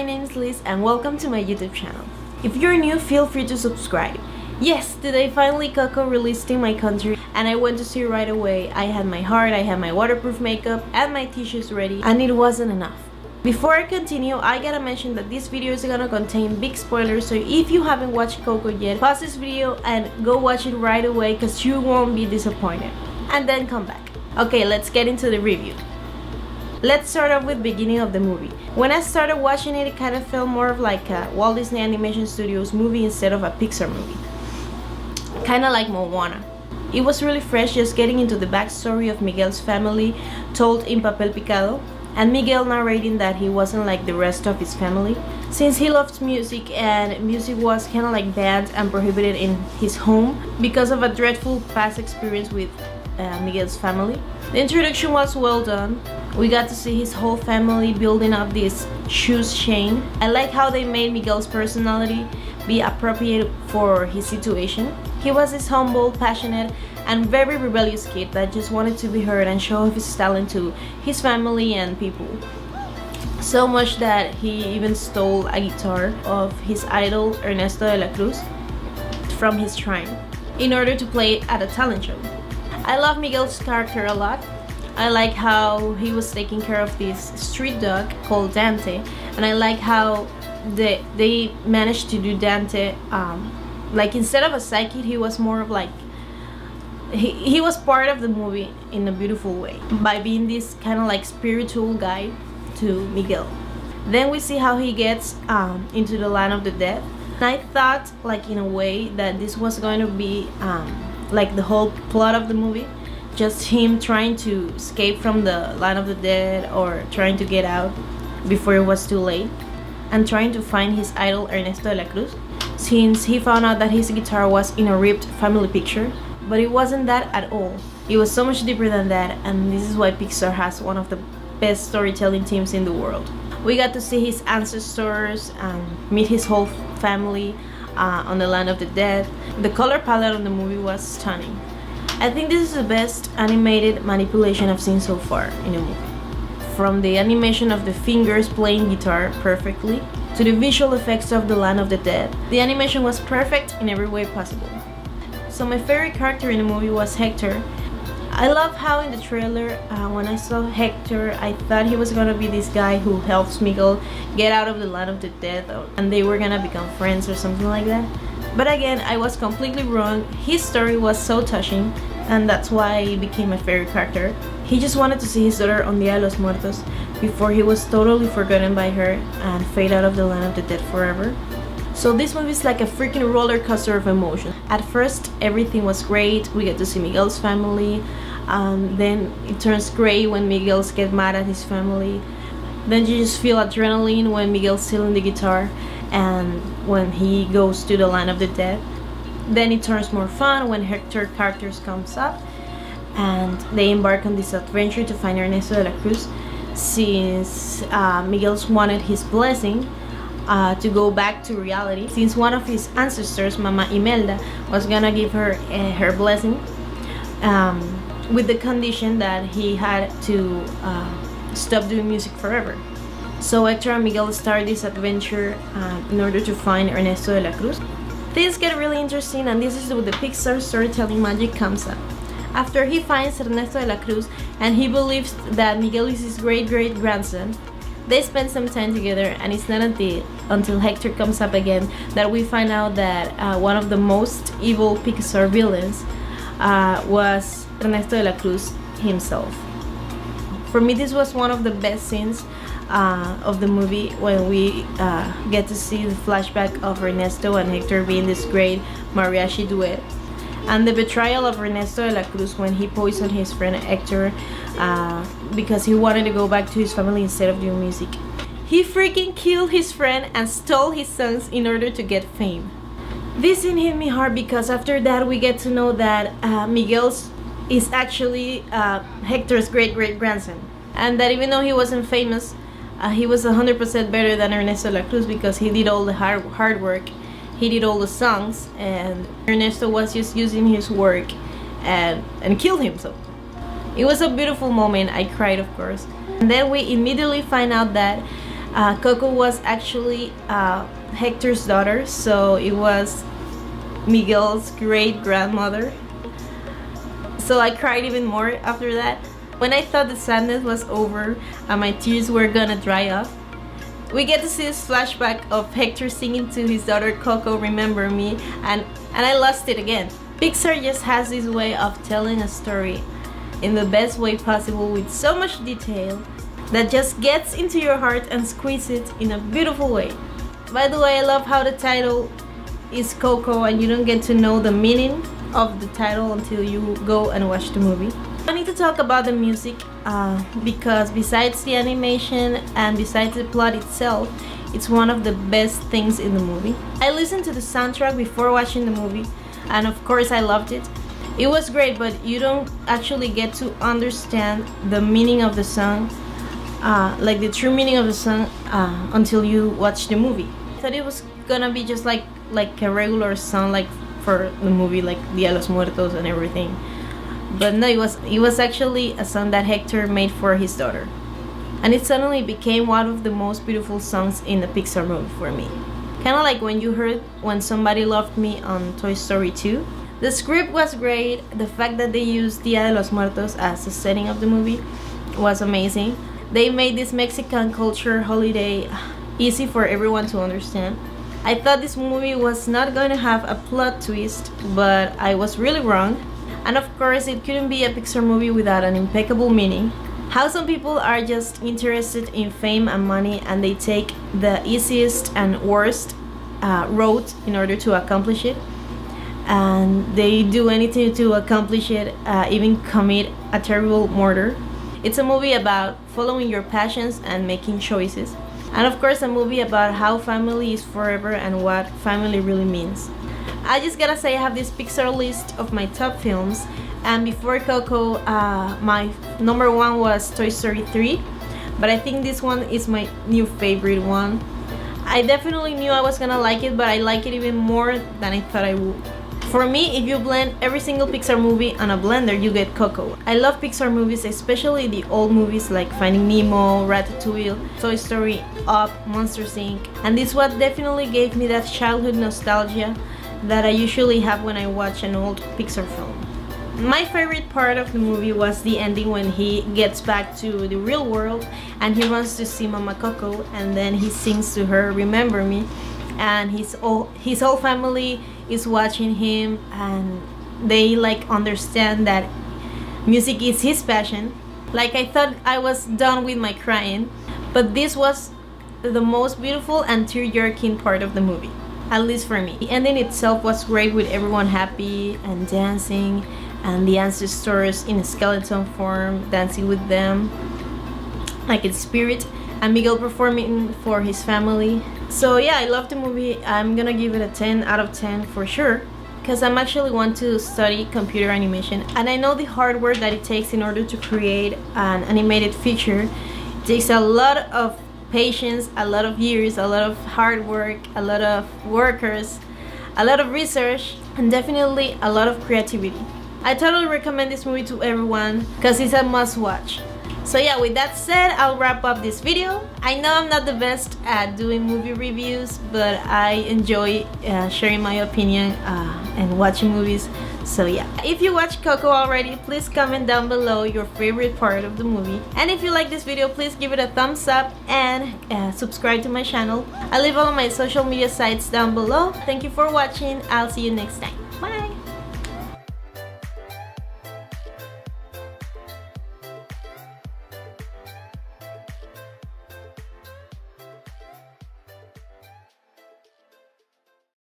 my name is Liz and welcome to my YouTube channel. If you're new, feel free to subscribe. Yes, today finally Coco released in my country and I went to see it right away. I had my heart, I had my waterproof makeup and my tissues ready, and it wasn't enough. Before I continue, I gotta mention that this video is gonna contain big spoilers, so if you haven't watched Coco yet, pause this video and go watch it right away because you won't be disappointed. And then come back. Okay, let's get into the review. Let's start off with the beginning of the movie. When I started watching it, it kind of felt more of like a Walt Disney Animation Studios movie instead of a Pixar movie. Kind of like Moana. It was really fresh, just getting into the backstory of Miguel's family told in papel picado, and Miguel narrating that he wasn't like the rest of his family, since he loved music and music was kind of like banned and prohibited in his home because of a dreadful past experience with Miguel's family. The introduction was well done. We got to see his whole family building up this shoes chain. I like how they made Miguel's personality be appropriate for his situation. He was this humble, passionate, and very rebellious kid that just wanted to be heard and show off his talent to his family and people. So much that he even stole a guitar of his idol Ernesto de la Cruz from his shrine in order to play it at a talent show. I love Miguel's character a lot. I like how he was taking care of this street dog called Dante, and I like how they managed to do Dante like instead of a sidekick, he was more of like he was part of the movie in a beautiful way by being this kind of like spiritual guide to Miguel. Then we see how he gets into the land of the dead, and I thought like in a way that this was going to be like the whole plot of the movie, just him trying to escape from the land of the dead or trying to get out before it was too late, and trying to find his idol Ernesto de la Cruz, since he found out that his guitar was in a ripped family picture. But it wasn't that at all. It was so much deeper than that, and this is why Pixar has one of the best storytelling teams in the world. We got to see his ancestors and meet his whole family on the land of the dead. The color palette on the movie was stunning. I think this is the best animated manipulation I've seen so far in a movie. From the animation of the fingers playing guitar perfectly to the visual effects of the land of the dead, the animation was perfect in every way possible. So my favorite character in the movie was Hector. I love how in the trailer, when I saw Hector, I thought he was gonna be this guy who helps Miguel get out of the land of the dead, and they were gonna become friends or something like that. But again, I was completely wrong. His story was so touching, and that's why he became my favorite character. He just wanted to see his daughter on Dia de los Muertos before he was totally forgotten by her and fade out of the land of the dead forever. So this movie is like a freaking roller coaster of emotion. At first, everything was great. We get to see Miguel's family. Then it turns gray when Miguel gets mad at his family. Then you just feel adrenaline when Miguel's stealing the guitar and when he goes to the land of the dead. Then it turns more fun when Hector characters comes up and they embark on this adventure to find Ernesto de la Cruz, since Miguel's wanted his blessing to go back to reality, since one of his ancestors, Mama Imelda, was gonna give her her blessing with the condition that he had to stop doing music forever. So Hector and Miguel start this adventure in order to find Ernesto de la Cruz. Things get really interesting, and this is where the Pixar storytelling magic comes up. After he finds Ernesto de la Cruz and he believes that Miguel is his great-great-grandson, they spend some time together, and it's not until Hector comes up again that we find out that one of the most evil Pixar villains was Ernesto de la Cruz himself. For me, this was one of the best scenes of the movie, when we get to see the flashback of Ernesto and Hector being this great mariachi duet, and the betrayal of Ernesto de la Cruz when he poisoned his friend Hector because he wanted to go back to his family instead of doing music. He freaking killed his friend and stole his songs in order to get fame. This scene hit me hard because after that we get to know that Miguel is actually Hector's great-great-grandson, and that even though he wasn't famous, he was 100% better than Ernesto de la Cruz because he did all the hard work. He did all the songs, and Ernesto was just using his work and killed him. So it was a beautiful moment. I cried, of course. And then we immediately find out that Coco was actually Hector's daughter, so it was Miguel's great grandmother. So I cried even more after that. When I thought the sadness was over and my tears were gonna dry up, we get to see this flashback of Hector singing to his daughter Coco, "Remember Me," and I lost it again. Pixar just has this way of telling a story in the best way possible with so much detail that just gets into your heart and squeezes it in a beautiful way. By the way, I love how the title is Coco and you don't get to know the meaning of the title until you go and watch the movie. I need to talk about the music because besides the animation and besides the plot itself, it's one of the best things in the movie. I listened to the soundtrack before watching the movie and of course I loved it. It was great, but you don't actually get to understand the meaning of the song, like the true meaning of the song, until you watch the movie. I thought it was gonna be just like a regular song, like for the movie, like Dia de los Muertos and everything. But no, it was actually a song that Hector made for his daughter, and it suddenly became one of the most beautiful songs in the Pixar movie for me. Kind of like when you heard "When Somebody Loved Me" on Toy Story 2. The script was great. The fact that they used Dia de los Muertos as the setting of the movie was amazing. They made this Mexican culture holiday easy for everyone to understand. I thought this movie was not going to have a plot twist, but I was really wrong. And of course, it couldn't be a Pixar movie without an impeccable meaning. How some people are just interested in fame and money and they take the easiest and worst road in order to accomplish it. And they do anything to accomplish it, even commit a terrible murder. It's a movie about following your passions and making choices. And of course, a movie about how family is forever and what family really means. I just gotta say, I have this Pixar list of my top films, and before Coco, my number one was Toy Story 3, but I think this one is my new favorite one. I definitely knew I was gonna like it, but I like it even more than I thought I would. For me, if you blend every single Pixar movie on a blender, you get Coco. I love Pixar movies, especially the old movies like Finding Nemo, Ratatouille, Toy Story, Up, Monsters Inc. And this one definitely gave me that childhood nostalgia that I usually have when I watch an old Pixar film. My favorite part of the movie was the ending when he gets back to the real world and he wants to see Mama Coco, and then he sings to her "Remember Me," and his whole family is watching him and they like understand that music is his passion. Like, I thought I was done with my crying, but this was the most beautiful and tear-jerking part of the movie, at least for me. The ending itself was great with everyone happy and dancing, and the ancestors in a skeleton form dancing with them like in spirit, and Miguel performing for his family. So yeah, I love the movie. I'm gonna give it a 10 out of 10 for sure, because I'm actually want to study computer animation and I know the hard work that it takes in order to create an animated feature. It takes a lot of patience, a lot of years, a lot of hard work, a lot of workers, a lot of research, and definitely a lot of creativity. I totally recommend this movie to everyone because it's a must watch. So yeah, with that said, I'll wrap up this video. I know I'm not the best at doing movie reviews, but I enjoy sharing my opinion and watching movies. So yeah, if you watched Coco already, please comment down below your favorite part of the movie. And if you like this video, please give it a thumbs up and subscribe to my channel. I'll leave all of my social media sites down below. Thank you for watching. I'll see you next time.